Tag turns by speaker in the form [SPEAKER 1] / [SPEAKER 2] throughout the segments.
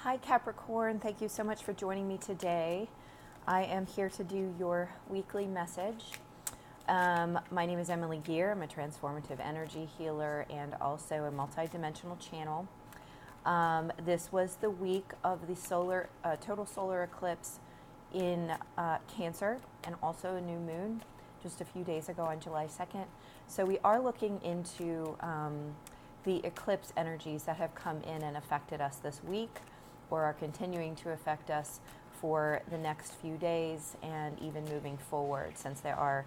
[SPEAKER 1] Hi Capricorn, thank you so much for joining me today. I am here to do your weekly message. My name is Emily Gear. I'm a transformative energy healer and also a multidimensional channel. This was the week of the total solar eclipse in Cancer and also a new moon just a few days ago on July 2nd. So we are looking into the eclipse energies that have come in and affected us this week, or are continuing to affect us for the next few days and even moving forward, since they are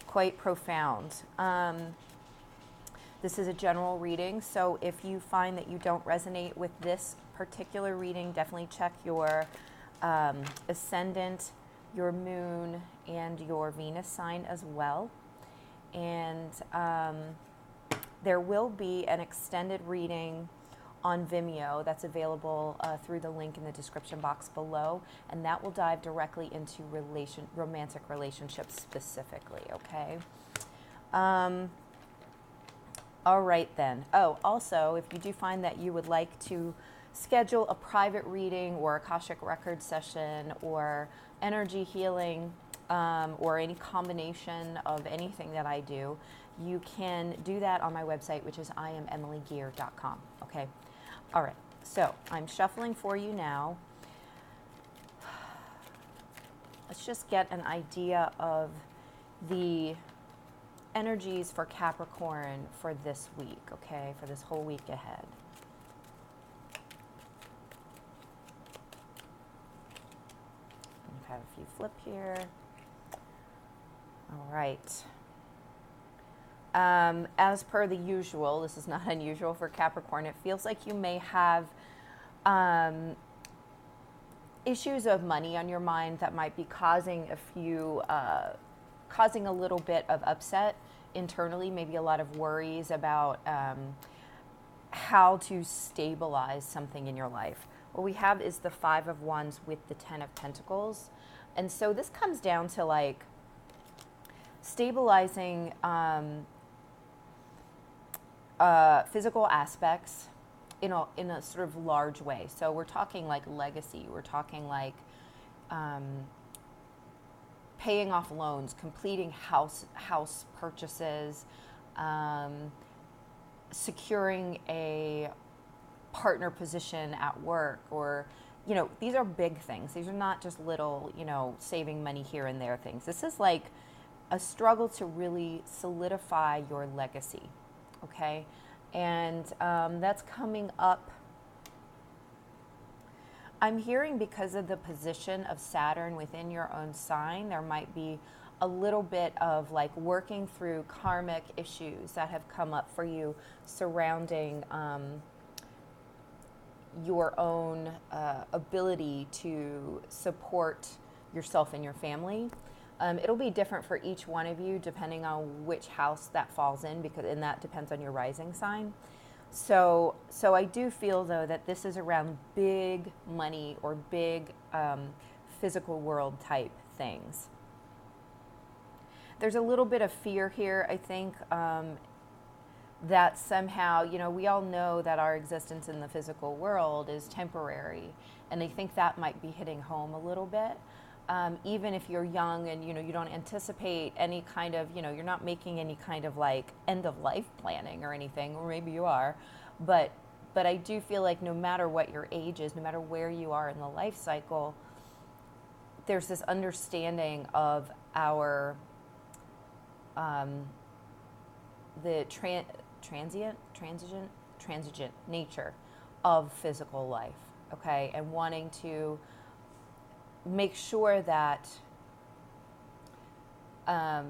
[SPEAKER 1] quite profound. This is a general reading, so if you find that you don't resonate with this particular reading, definitely check your ascendant, your moon, and your Venus sign as well. And there will be an extended reading on Vimeo that's available through the link in the description box below, and that will dive directly into romantic relationships specifically, okay? All right then. Oh, also, if you do find that you would like to schedule a private reading or akashic record session or energy healing, or any combination of anything that I do, you can do that on my website, which is IamEmilyGear.com. Okay. All right. So I'm shuffling for you now. Let's just get an idea of the energies for Capricorn for this week, okay, for this whole week ahead. Have a few flip here. All right. As per the usual, this is not unusual for Capricorn, it feels like you may have issues of money on your mind that might be causing causing a little bit of upset internally, maybe a lot of worries about how to stabilize something in your life. What we have is the Five of Wands with the Ten of Pentacles. And so this comes down to like stabilizing physical aspects in a sort of large way. So we're talking like legacy, we're talking like paying off loans, completing house purchases, securing a partner position at work, or, you know, these are big things. These are not just little, you know, saving money here and there things. This is like a struggle to really solidify your legacy, okay? And that's coming up. I'm hearing because of the position of Saturn within your own sign, there might be a little bit of like working through karmic issues that have come up for you surrounding your own ability to support yourself and your family. It'll be different for each one of you depending on which house that falls in, and that depends on your rising sign. So I do feel though that this is around big money or big physical world type things. There's a little bit of fear here, I think, that somehow, you know, we all know that our existence in the physical world is temporary, and I think that might be hitting home a little bit. Even if you're young and, you know, you don't anticipate any kind of, you know, you're not making any kind of like end of life planning or anything, or maybe you are, but I do feel like no matter what your age is, no matter where you are in the life cycle, there's this understanding of our the transigent nature of physical life, okay, and wanting to make sure that I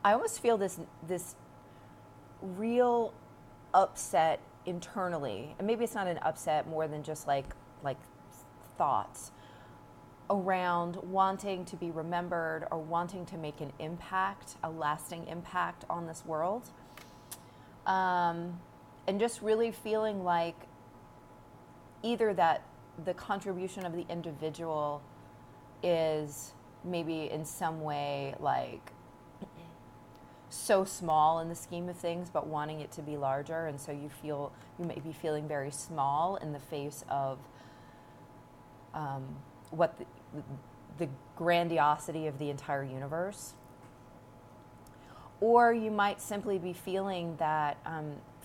[SPEAKER 1] almost feel this real upset internally, and maybe it's not an upset more than just like thoughts around wanting to be remembered or wanting to make an impact, a lasting impact on this world, and just really feeling like either that the contribution of the individual is maybe in some way like so small in the scheme of things, but wanting it to be larger. And so you may be feeling very small in the face of what the grandiosity of the entire universe. Or you might simply be feeling that,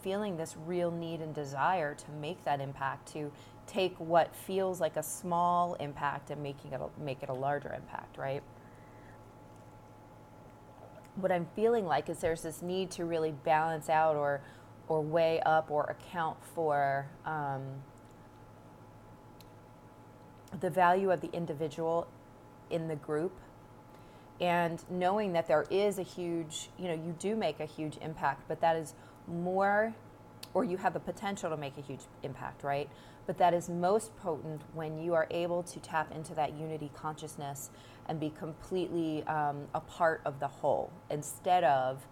[SPEAKER 1] feeling this real need and desire to make that impact, to take what feels like a small impact and make it a larger impact, right? What I'm feeling like is there's this need to really balance out or weigh up or account for the value of the individual in the group, and knowing that there is a huge, you do make a huge impact, but that is more, or you have the potential to make a huge impact, right? But that is most potent when you are able to tap into that unity consciousness and be completely a part of the whole, instead of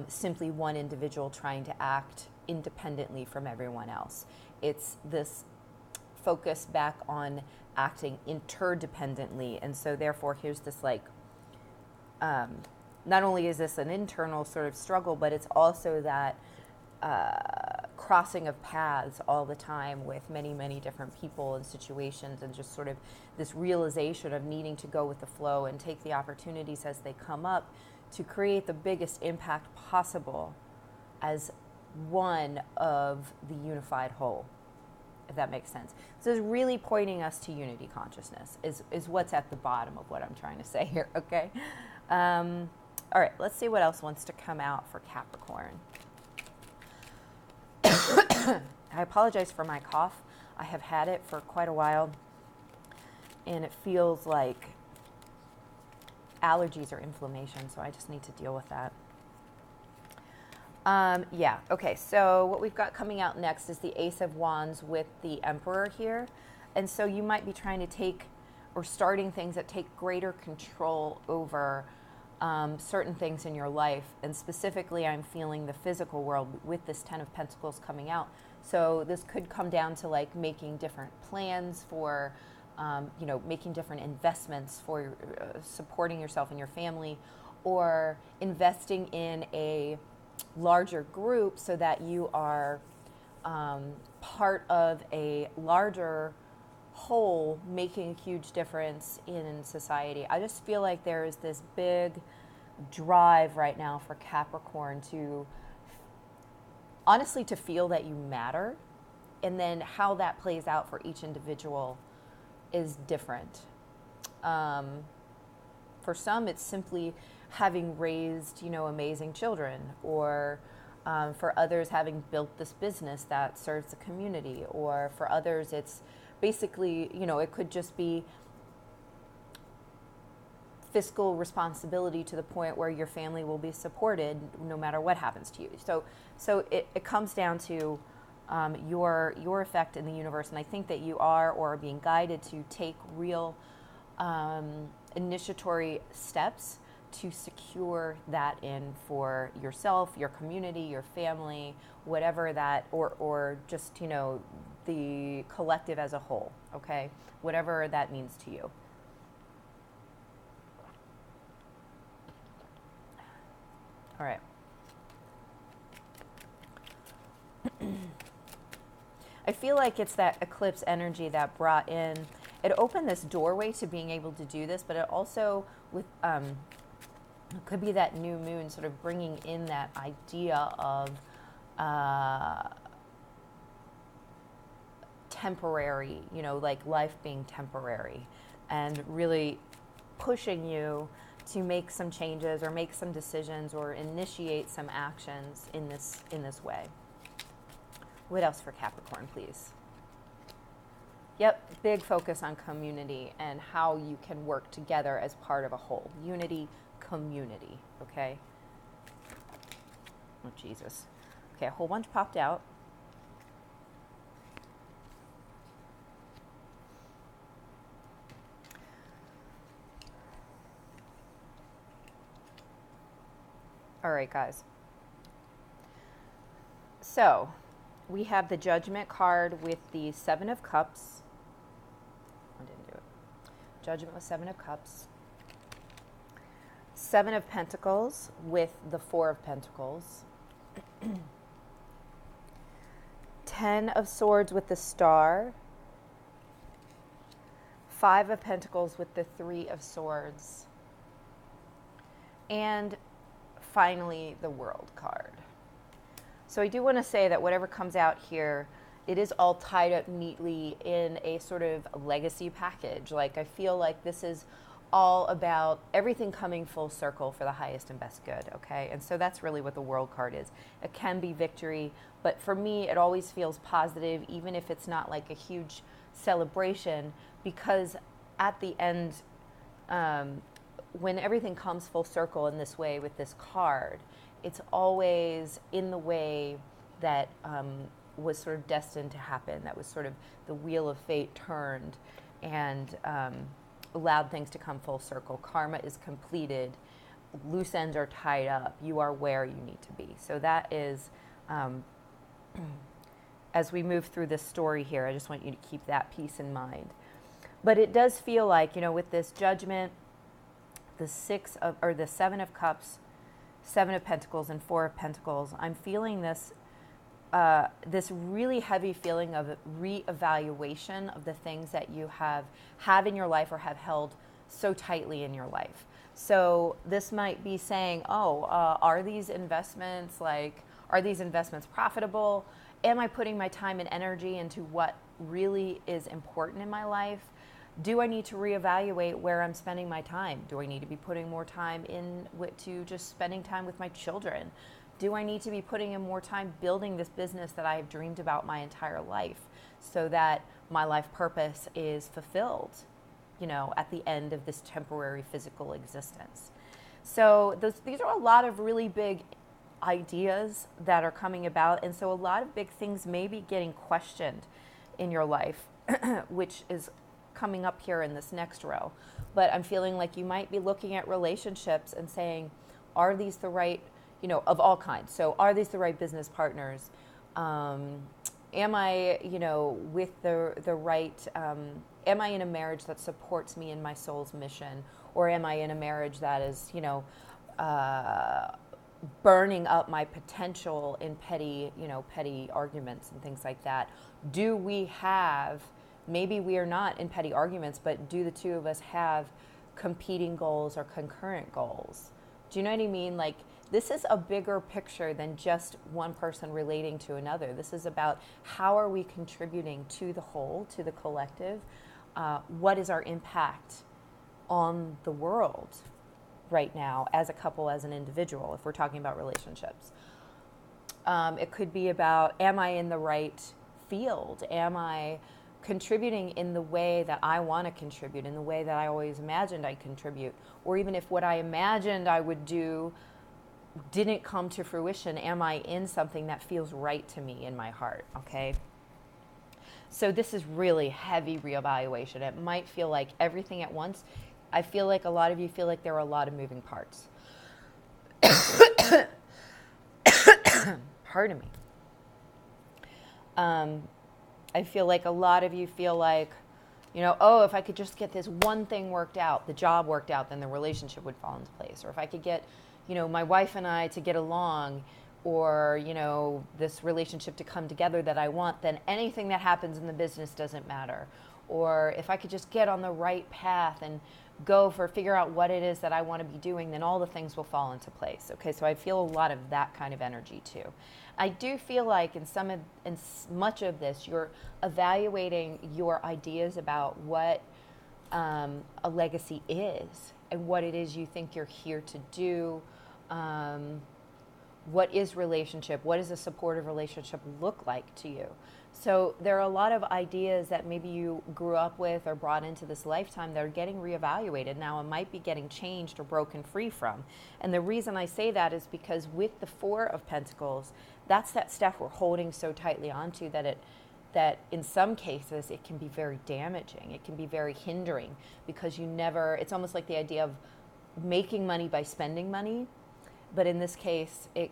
[SPEAKER 1] simply one individual trying to act independently from everyone else. It's this focus back on acting interdependently. And so therefore here's this not only is this an internal sort of struggle, but it's also that crossing of paths all the time with many, many different people and situations, and just sort of this realization of needing to go with the flow and take the opportunities as they come up to create the biggest impact possible as one of the unified whole, if that makes sense. So it's really pointing us to unity consciousness is what's at the bottom of what I'm trying to say here, okay? All right, let's see what else wants to come out for Capricorn. I apologize for my cough. I have had it for quite a while, and it feels like allergies or inflammation, so I just need to deal with that. Yeah, okay, so what we've got coming out next is the Ace of Wands with the Emperor here. And so you might be trying to take, or starting things that take greater control over certain things in your life. And specifically, I'm feeling the physical world with this Ten of Pentacles coming out. So this could come down to like making different plans for, making different investments for supporting yourself and your family, or investing in a larger group so that you are part of a larger whole, making a huge difference in society. I just feel like there is this big drive right now for Capricorn to honestly to feel that you matter, and then how that plays out for each individual is different. For some, it's simply having raised, amazing children, or for others, having built this business that serves the community, or for others, it's basically, it could just be fiscal responsibility to the point where your family will be supported no matter what happens to you. So it comes down to your effect in the universe, and I think that you are or are being guided to take real initiatory steps to secure that in for yourself, your community, your family, whatever that, or just, the collective as a whole, okay? Whatever that means to you. All right. I feel like it's that eclipse energy that brought in, it opened this doorway to being able to do this, but it also, with it could be that new moon sort of bringing in that idea of temporary, like life being temporary, and really pushing you to make some changes or make some decisions or initiate some actions in this way. What else for Capricorn, please? Yep, big focus on community and how you can work together as part of a whole. Unity, community, okay? Oh, Jesus. Okay, a whole bunch popped out. All right, guys. So, we have the Judgment card with the Seven of Cups. I didn't do it. Judgment with Seven of Cups. Seven of Pentacles with the Four of Pentacles. 10 of Swords with the Star. Five of Pentacles with the Three of Swords. And finally, the World card. So I do want to say that whatever comes out here, it is all tied up neatly in a sort of legacy package. Like, I feel like this is all about everything coming full circle for the highest and best good, okay? And so that's really what the World card is. It can be victory, but for me, it always feels positive, even if it's not like a huge celebration, because at the end, when everything comes full circle in this way with this card, it's always in the way that was sort of destined to happen, that was sort of the wheel of fate turned and allowed things to come full circle. Karma is completed. Loose ends are tied up. You are where you need to be. So that is, as we move through this story here, I just want you to keep that piece in mind. But it does feel like, you know, with this Judgment, the Seven of Cups, Seven of Pentacles, and Four of Pentacles, I'm feeling this this really heavy feeling of reevaluation of the things that you have in your life or have held so tightly in your life. So this might be saying, are these investments profitable? Am I putting my time and energy into what really is important in my life? Do I need to reevaluate where I'm spending my time? Do I need to be putting more time to just spending time with my children? Do I need to be putting in more time building this business that I have dreamed about my entire life so that my life purpose is fulfilled, you know, at the end of this temporary physical existence? So these are a lot of really big ideas that are coming about. And so a lot of big things may be getting questioned in your life, which is coming up here in this next row. But I'm feeling like you might be looking at relationships and saying, are these the right, you know, of all kinds. So are these the right business partners? Am I, you know, with the right, am I in a marriage that supports me in my soul's mission? Or am I in a marriage that is, you know, burning up my potential in petty arguments and things like that? Do we have, maybe we are not in petty arguments, but do the two of us have competing goals or concurrent goals? Do you know what I mean? Like, this is a bigger picture than just one person relating to another. This is about how are we contributing to the whole, to the collective? What is our impact on the world right now as a couple, as an individual, if we're talking about relationships? It could be about, am I in the right field? Am I contributing in the way that I want to contribute, in the way that I always imagined I'd contribute? Or even if what I imagined I would do didn't come to fruition, am I in something that feels right to me in my heart? Okay. So this is really heavy reevaluation. It might feel like everything at once. I feel like a lot of you feel like there are a lot of moving parts. Pardon me. I feel like a lot of you feel like, you know, oh, if I could just get this one thing worked out, the job worked out, then the relationship would fall into place. Or if I could get, you know, my wife and I to get along, or, you know, this relationship to come together that I want, then anything that happens in the business doesn't matter. Or if I could just get on the right path and figure out what it is that I want to be doing, then all the things will fall into place. Okay, so I feel a lot of that kind of energy too. I do feel like in much of this, you're evaluating your ideas about what a legacy is and what it is you think you're here to do. What is relationship? What does a supportive relationship look like to you? So there are a lot of ideas that maybe you grew up with or brought into this lifetime that are getting reevaluated now and might be getting changed or broken free from. And the reason I say that is because with the Four of Pentacles, that's that stuff we're holding so tightly onto that in some cases it can be very damaging. It can be very hindering because it's almost like the idea of making money by spending money. But in this case, it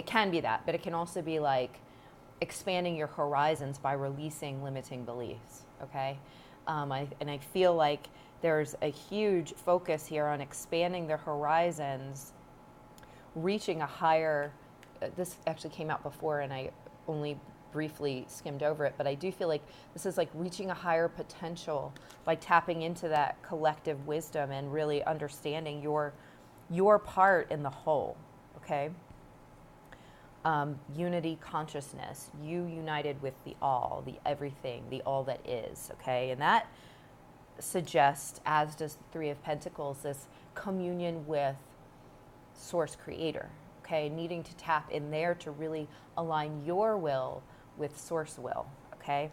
[SPEAKER 1] can be that, but it can also be like expanding your horizons by releasing limiting beliefs, okay? And I feel like there's a huge focus here on expanding their horizons, reaching a higher, this actually came out before and I only briefly skimmed over it, but I do feel like this is like reaching a higher potential by tapping into that collective wisdom and really understanding your part in the whole, okay? Unity consciousness, you united with the all, the everything, the all that is, okay? And that suggests, as does the Three of Pentacles, this communion with Source Creator, okay? Needing to tap in there to really align your will with Source will, okay?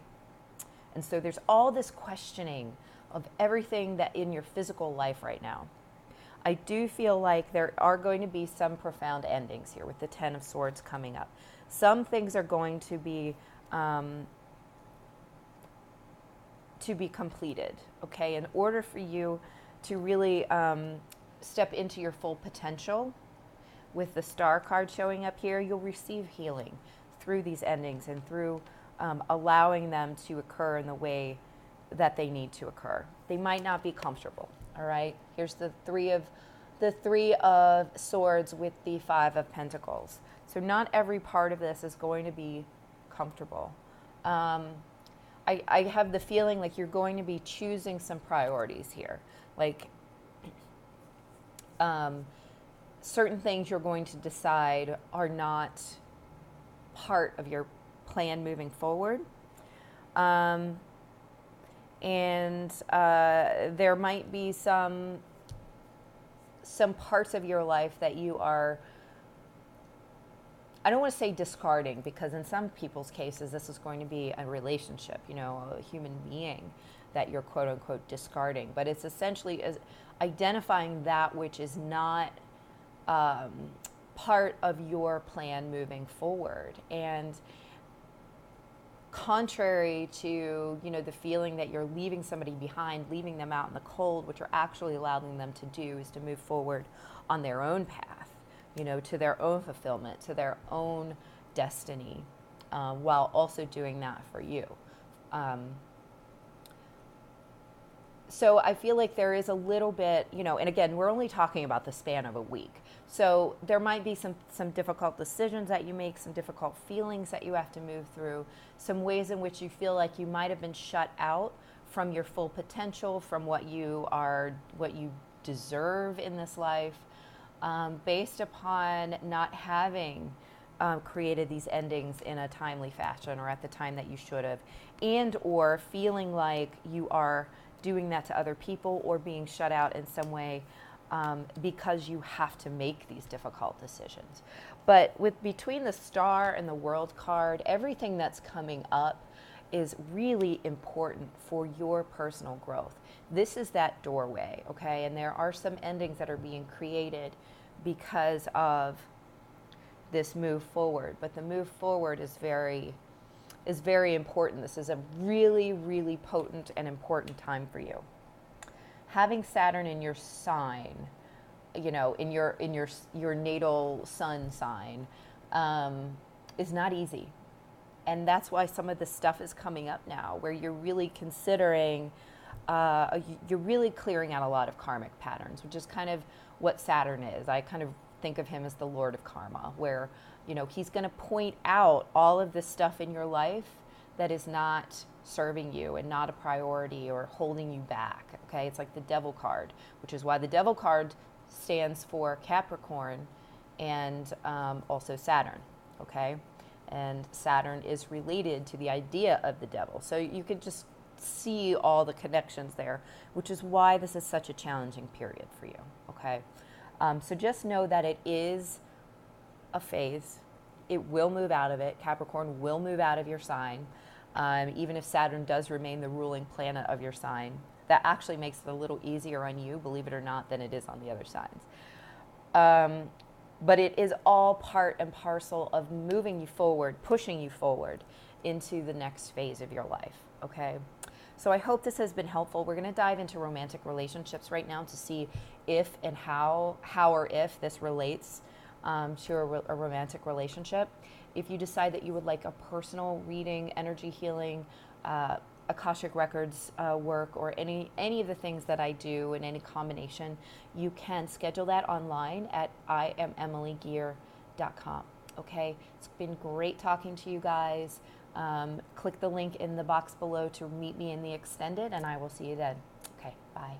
[SPEAKER 1] And so there's all this questioning of everything that in your physical life right now. I do feel like there are going to be some profound endings here with the Ten of Swords coming up. Some things are going to be completed, okay? In order for you to really step into your full potential, with the Star card showing up here, you'll receive healing through these endings and through allowing them to occur in the way that they need to occur. They might not be comfortable, all right? Here's the Three of Swords with the Five of Pentacles. So not every part of this is going to be comfortable. I have the feeling like you're going to be choosing some priorities here. Like certain things you're going to decide are not part of your plan moving forward. And there might be some parts of your life that you are, I don't want to say discarding, because in some people's cases this is going to be a relationship, you know, a human being that you're quote unquote discarding. But it's essentially as identifying that which is not part of your plan moving forward. And contrary to, you know, the feeling that you're leaving somebody behind, leaving them out in the cold, what you're actually allowing them to do is to move forward on their own path, you know, to their own fulfillment, to their own destiny, while also doing that for you. So I feel like there is a little bit, you know, and again, we're only talking about the span of a week. So there might be some difficult decisions that you make, some difficult feelings that you have to move through, some ways in which you feel like you might have been shut out from your full potential, from what you deserve in this life, based upon not having created these endings in a timely fashion or at the time that you should have, and or feeling like you are doing that to other people or being shut out in some way because you have to make these difficult decisions. But with between the Star and the World card, everything that's coming up is really important for your personal growth. This is that doorway, okay? And there are some endings that are being created because of this move forward. But the move forward is very important. This is a really, really potent and important time for you. Having Saturn in your sign, you know, in your natal sun sign, is not easy. And that's why some of this stuff is coming up now, where you're really considering, you're really clearing out a lot of karmic patterns, which is kind of what Saturn is. I kind of think of him as the Lord of Karma, where, you know, he's going to point out all of this stuff in your life that is not serving you and not a priority or holding you back, okay? It's like the Devil card, which is why the Devil card stands for Capricorn and also Saturn, okay? And Saturn is related to the idea of the devil. So you could just see all the connections there, which is why this is such a challenging period for you, okay? So just know that it is a phase. It will move out of it. Capricorn will move out of your sign. Even if Saturn does remain the ruling planet of your sign, that actually makes it a little easier on you, believe it or not, than it is on the other signs. But it is all part and parcel of moving you forward, pushing you forward into the next phase of your life, okay? So I hope this has been helpful. We're going to dive into romantic relationships right now to see if and how or if this relates to a romantic relationship. If you decide that you would like a personal reading, energy healing, Akashic Records work, or any of the things that I do in any combination, you can schedule that online at IamEmilyGear.com. Okay, it's been great talking to you guys. Click the link in the box below to meet me in the extended, and I will see you then. Okay, bye.